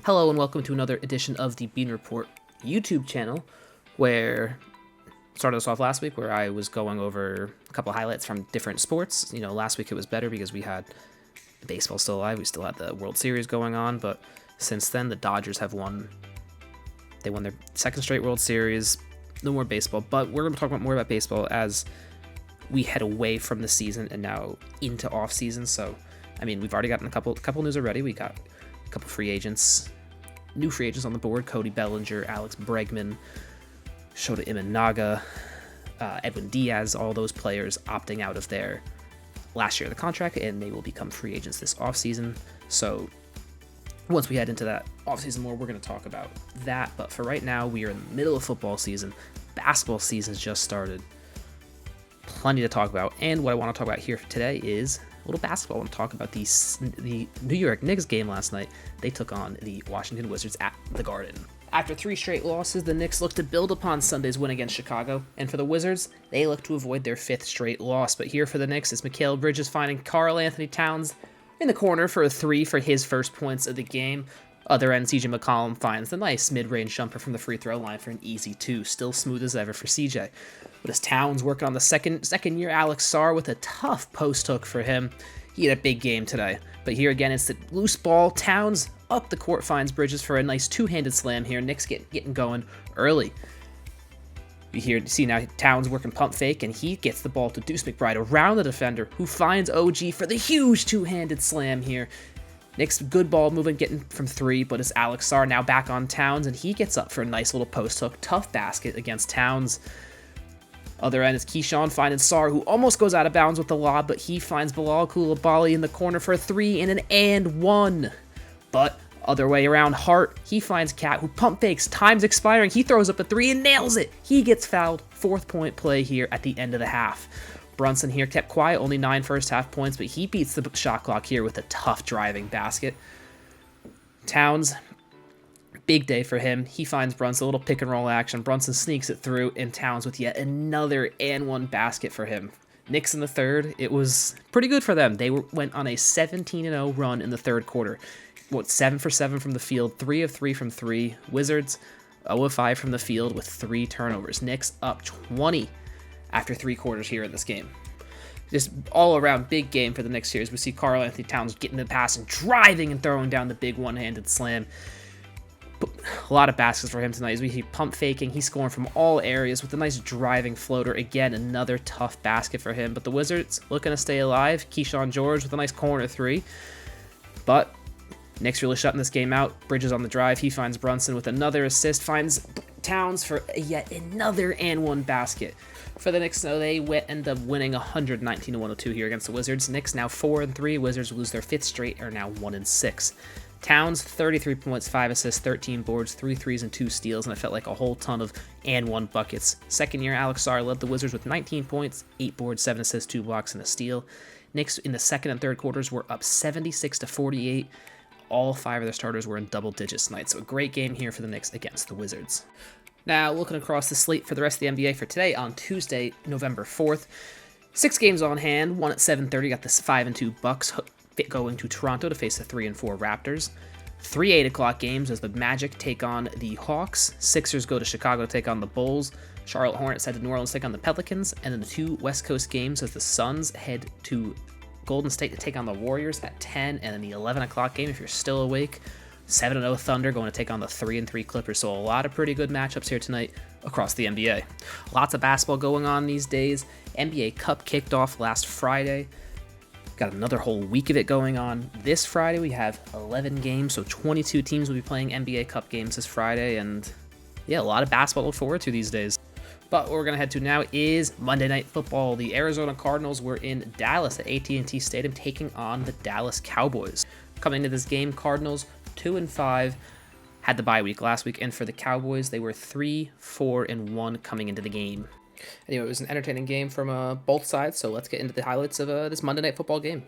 Hello and welcome to another edition of the Bean Report YouTube channel, where started us off last week where I was going over a couple of highlights from different sports. Last week it was better because we had baseball still alive. We still had the World Series going on, but since then the Dodgers have won. They won their second straight World Series. No more baseball, but we're going to talk more about baseball as we head away from the season and now into off season. So, we've already gotten a couple news already. We got a couple free agents, new free agents on the board: Cody Bellinger, Alex Bregman, Shota Imanaga, Edwin Diaz. All those players opting out of their last year of the contract, and they will become free agents this offseason. So once we head into that offseason more, we're going to talk about that. But for right now, we are in the middle of football season. Basketball season's just started. Plenty to talk about. And what I want to talk about here today is a little basketball. I want to talk about the New York Knicks game last night. They took on the Washington Wizards at the Garden. After 3 straight losses, the Knicks look to build upon Sunday's win against Chicago. And for the Wizards, they look to avoid their 5th straight loss. But here for the Knicks is Mikal Bridges finding Karl Anthony Towns in the corner for a 3 for his first points of the game. Other end, CJ McCollum finds the nice mid-range jumper from the free throw line for an easy 2. Still smooth as ever for CJ. But as Towns working on the second year Alex Sarr with a tough post hook for him. He had a big game today. But here again, it's the loose ball. Towns up the court finds Bridges for a nice two-handed slam here. Knicks getting going early. You see now Towns working pump fake, and he gets the ball to Deuce McBride around the defender, who finds OG for the huge two-handed slam here. Knicks good ball movement getting from 3, but it's Alex Sarr now back on Towns, and he gets up for a nice little post hook. Tough basket against Towns. Other end is Keyshawn finding Sarr, who almost goes out of bounds with the lob, but he finds Bilal Coulibaly in the corner for a 3 and an and 1. But other way around, Hart, he finds Cat, who pump fakes, time's expiring, he throws up a 3 and nails it. He gets fouled. 4th point play here at the end of the half. Brunson here kept quiet, only 9 first half points, but he beats the shot clock here with a tough driving basket. Towns, big day for him. He finds Brunson, a little pick and roll action. Brunson sneaks it through, and Towns with yet another and 1 basket for him. Knicks in the third, it was pretty good for them. They went on a 17-0 run in the third quarter. 7 for 7 from the field, 3 of 3 from 3. Wizards, 0 of 5 from the field with 3 turnovers. Knicks up 20 after 3 quarters here in this game. Just all around big game for the Knicks series. We see Karl Anthony Towns getting the pass and driving and throwing down the big one-handed slam. But a lot of baskets for him tonight as we see pump faking. He's scoring from all areas with a nice driving floater. Again, another tough basket for him. But the Wizards looking to stay alive. Keyshawn George with a nice corner 3. But Knicks really shutting this game out. Bridges on the drive. He finds Brunson with another assist. Finds Towns for yet another and 1 basket. For the Knicks, though, they end up winning 119-102 here against the Wizards. Knicks now 4-3. Wizards lose their 5th straight, are now 1-6. Towns, 33 points, 5 assists, 13 boards, 3 threes, and 2 steals, and it felt like a whole ton of and 1 buckets. Second year, Alex Sarr led the Wizards with 19 points, 8 boards, 7 assists, 2 blocks, and a steal. Knicks in the second and third quarters were up 76-48. All 5 of their starters were in double digits tonight, so a great game here for the Knicks against the Wizards. Now, looking across the slate for the rest of the NBA for today on Tuesday, November 4th. 6 games on hand, 1 at 7:30, got the 5-2 Bucks going to Toronto to face the 3-4 Raptors. 3 8 o'clock games as the Magic take on the Hawks. Sixers go to Chicago to take on the Bulls. Charlotte Hornets head to New Orleans to take on the Pelicans. And then the 2 West Coast games as the Suns head to Golden State to take on the Warriors at 10, and then the 11 o'clock game, if you're still awake, 7-0 Thunder going to take on the 3-3 Clippers. So a lot of pretty good matchups here tonight across the NBA. Lots of basketball going on these days. NBA Cup kicked off last Friday. Got another whole week of it going on. This Friday we have 11 games, so 22 teams will be playing NBA Cup games this Friday, and yeah, a lot of basketball to look forward to these days. But what we're going to head to now is Monday Night Football. The Arizona Cardinals were in Dallas at AT&T Stadium taking on the Dallas Cowboys. Coming into this game, Cardinals 2-5, had the bye week last week, and for the Cowboys, they were 3-4-1 coming into the game. Anyway, it was an entertaining game from both sides, so let's get into the highlights of this Monday Night Football game.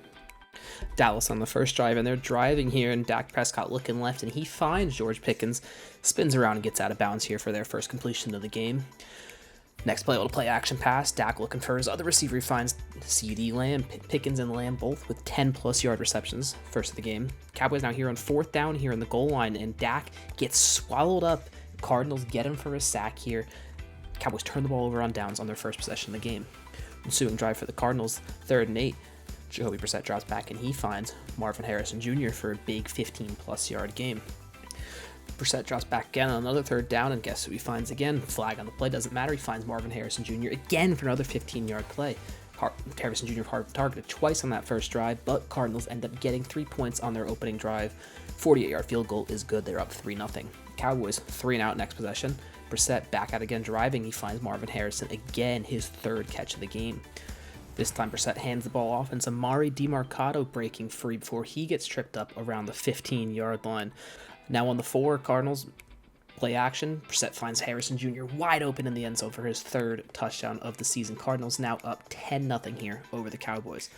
Dallas on the first drive, and they're driving here, and Dak Prescott looking left, and he finds George Pickens, spins around and gets out of bounds here for their first completion of the game. Next play, a little play action pass. Dak looking for his other receiver. He finds CeeDee Lamb, Pickens and Lamb both with 10+ yard receptions first of the game. Cowboys now here on 4th down here in the goal line, and Dak gets swallowed up. Cardinals get him for a sack here. Cowboys turn the ball over on downs on their first possession of the game. Ensuing drive for the Cardinals, 3rd and 8. Jacoby Brissett drops back and he finds Marvin Harrison Jr. for a big 15+ yard game. Brissett drops back again on another 3rd down, and guess who he finds again? Flag on the play, doesn't matter. He finds Marvin Harrison Jr. again for another 15-yard play. Harrison Jr. targeted twice on that first drive, but Cardinals end up getting 3 points on their opening drive. 48-yard field goal is good. They're up 3-0. Cowboys 3-and-out next possession. Brissett back out again driving. He finds Marvin Harrison again, his 3rd catch of the game. This time Brissett hands the ball off, and it's Amari DeMarcado breaking free before he gets tripped up around the 15-yard line. Now on the 4, Cardinals play action. Brissett finds Harrison Jr. wide open in the end zone for his 3rd touchdown of the season. Cardinals now up 10-0 here over the Cowboys.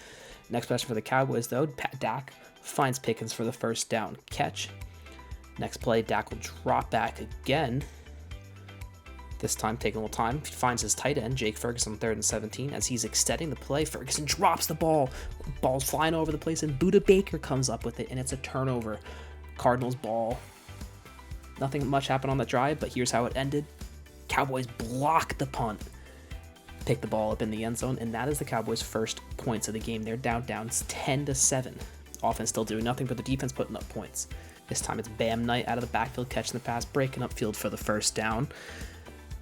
Next possession for the Cowboys, though, Dak finds Pickens for the 1st down catch. Next play, Dak will drop back again. This time, taking a little time, he finds his tight end, Jake Ferguson, 3rd and 17. As he's extending the play, Ferguson drops the ball. Ball's flying all over the place, and Budda Baker comes up with it, and it's a turnover. Cardinals ball. Nothing much happened on the drive, but here's how it ended. Cowboys block the punt, pick the ball up in the end zone, and that is the Cowboys' first points of the game. They're down 10-7. Offense still doing nothing, but the defense putting up points. This time it's Bam Knight out of the backfield catching the pass, breaking up field for the 1st down.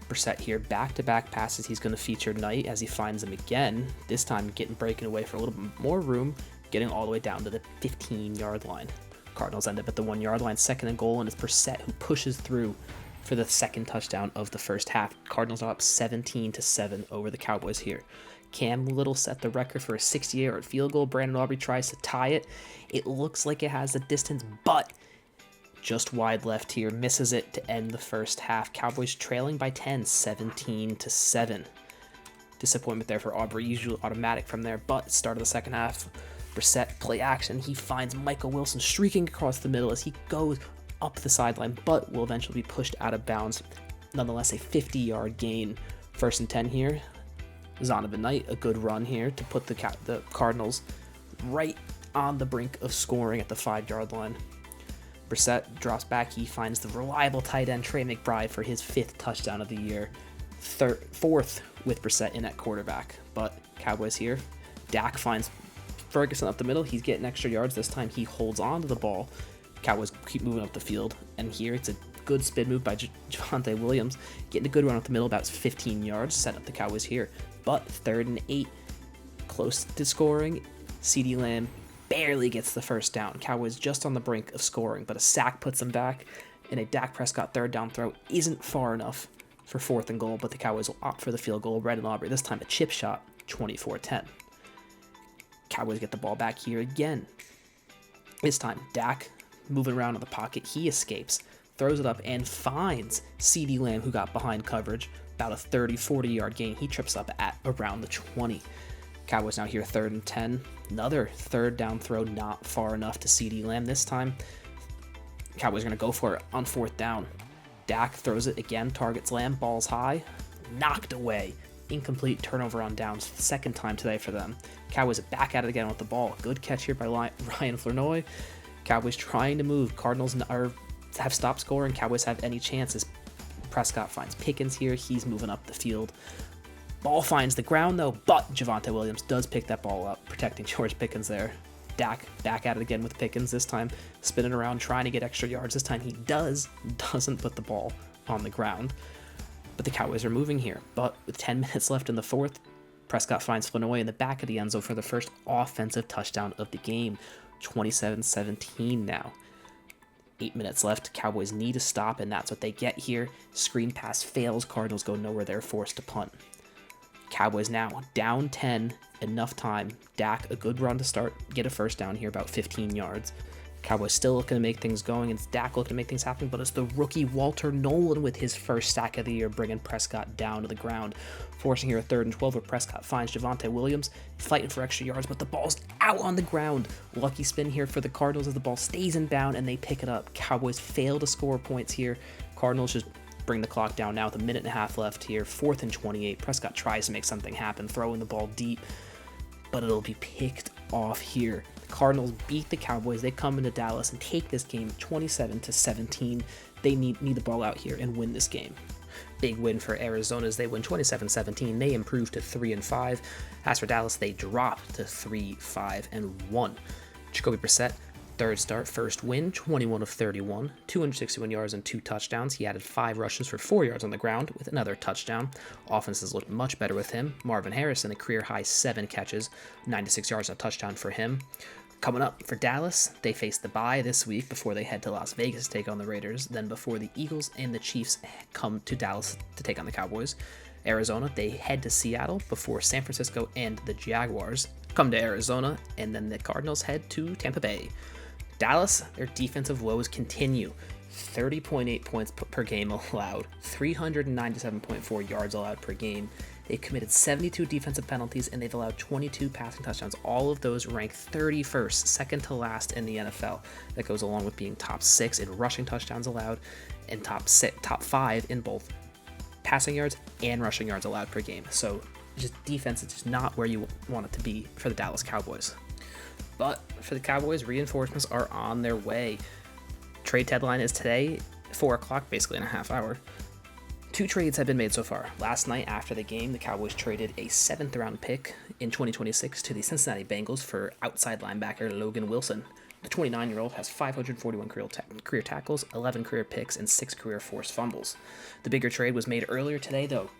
Brissett here, back-to-back passes. He's going to feature Knight as he finds him again. This time breaking away for a little bit more room, getting all the way down to the 15-yard line. Cardinals end up at the 1-yard line, 2nd and goal, and it's Brissett who pushes through for the 2nd touchdown of the first half. Cardinals are up 17-7 over the Cowboys here. Cam Little set the record for a 68-yard field goal. Brandon Aubrey tries to tie it. It looks like it has the distance, but just wide left here, misses it to end the first half. Cowboys trailing by 10, 17-7. Disappointment there for Aubrey, usually automatic from there, but start of the 2nd half. Brissett play action. He finds Michael Wilson streaking across the middle as he goes up the sideline, but will eventually be pushed out of bounds. Nonetheless, a 50-yard gain. 1st and 10 here. Zonovan Knight, a good run here to put the Cardinals right on the brink of scoring at the 5-yard line. Brissett drops back. He finds the reliable tight end Trey McBride for his 5th touchdown of the year. 4th with Brissett in at quarterback. But Cowboys here. Dak finds Ferguson up the middle. He's getting extra yards. This time he holds on to the ball. Cowboys keep moving up the field. And here it's a good spin move by Javonte Williams. Getting a good run up the middle, about 15 yards. Set up the Cowboys here. But 3rd and 8. Close to scoring. CeeDee Lamb barely gets the 1st down. Cowboys just on the brink of scoring, but a sack puts them back, and a Dak Prescott 3rd down throw isn't far enough for 4th and goal, but the Cowboys will opt for the field goal. Brandon Aubrey, this time a chip shot, 24-10. Cowboys get the ball back here again. This time, Dak moving around in the pocket. He escapes, throws it up, and finds CeeDee Lamb, who got behind coverage. About a 30-40-yard gain. He trips up at around the 20. Cowboys now here 3rd and 10. Another 3rd down throw, not far enough to CeeDee Lamb. This time, Cowboys are going to go for it on 4th down. Dak throws it again, targets Lamb, ball's high, knocked away. Incomplete, turnover on downs, 2nd time today for them. Cowboys are back at it again with the ball. Good catch here by Ryan Flournoy. Cowboys trying to move. Cardinals have stopped scoring. Cowboys have any chances. Prescott finds Pickens here. He's moving up the field. Ball finds the ground, though, but Javonte Williams does pick that ball up, protecting George Pickens there. Dak back at it again with Pickens, this time spinning around, trying to get extra yards. This time he doesn't put the ball on the ground. But the Cowboys are moving here. But with 10 minutes left in the 4th, Prescott finds Flournoy in the back of the end zone for the first offensive touchdown of the game. 27-17 now. 8 minutes left. Cowboys need a stop, and that's what they get here. Screen pass fails. Cardinals go nowhere. They're forced to punt. Cowboys now down 10, enough time. Dak, a good run to start, get a 1st down here, about 15 yards. Cowboys still looking to make things going, and it's Dak looking to make things happen, but it's the rookie Walter Nolan with his 1st sack of the year, bringing Prescott down to the ground, forcing here a 3rd and 12 where Prescott finds Javonte Williams, fighting for extra yards, but the ball's out on the ground. Lucky spin here for the Cardinals as the ball stays in bound, and they pick it up. Cowboys fail to score points here. Cardinals just bring the clock down now with a minute and a half left here. 4th and 28. Prescott tries to make something happen, throwing the ball deep, but it'll be picked off here. The Cardinals beat the Cowboys. They come into Dallas and take this game 27-17. They need the ball out here and win this game. Big win for Arizona as they win 27-17. They improve to 3-5. As for Dallas, they drop to 3-5-1. Jacoby Brissett, third start, first win, 21 of 31, 261 yards and 2 touchdowns. He added 5 rushes for 4 yards on the ground with another touchdown. Offenses looked much better with him. Marvin Harrison, a career-high 7 catches, 96 yards and a touchdown for him. Coming up for Dallas, they face the bye this week before they head to Las Vegas to take on the Raiders, then before the Eagles and the Chiefs come to Dallas to take on the Cowboys. Arizona, they head to Seattle before San Francisco and the Jaguars come to Arizona, and then the Cardinals head to Tampa Bay. Dallas, their defensive woes continue. 30.8 points per game allowed, 397.4 yards allowed per game. They've committed 72 defensive penalties, and they've allowed 22 passing touchdowns. All of those rank 31st, second to last in the NFL. That goes along with being top 6 in rushing touchdowns allowed and top 5 in both passing yards and rushing yards allowed per game. So just defense is just not where you want it to be for the Dallas Cowboys. But for the Cowboys, reinforcements are on their way. Trade deadline is today, 4 o'clock, basically in a half hour. 2 trades have been made so far. Last night after the game, the Cowboys traded a 7th round pick in 2026 to the Cincinnati Bengals for outside linebacker Logan Wilson. The 29-year-old has 541 career tackles, 11 career picks, and 6 career forced fumbles. The bigger trade was made earlier today, though,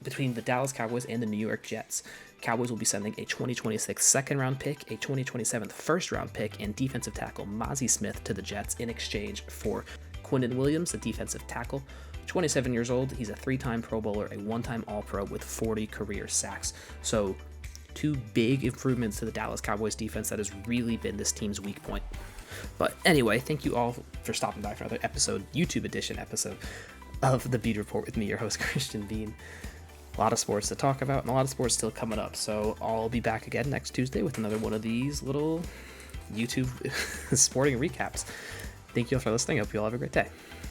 between the Dallas Cowboys and the New York Jets. Cowboys will be sending a 2026 second-round pick, a 2027 first-round pick, and defensive tackle Mozzie Smith to the Jets in exchange for Quinnen Williams, the defensive tackle. 27 years old, he's a 3-time Pro Bowler, a 1-time All-Pro with 40 career sacks. So 2 big improvements to the Dallas Cowboys defense that has really been this team's weak point. But anyway, thank you all for stopping by for another YouTube edition episode of the Beat Report with me, your host, Christian Bean. A lot of sports to talk about and a lot of sports still coming up. So I'll be back again next Tuesday with another one of these little YouTube sporting recaps. Thank you all for listening. I hope you all have a great day.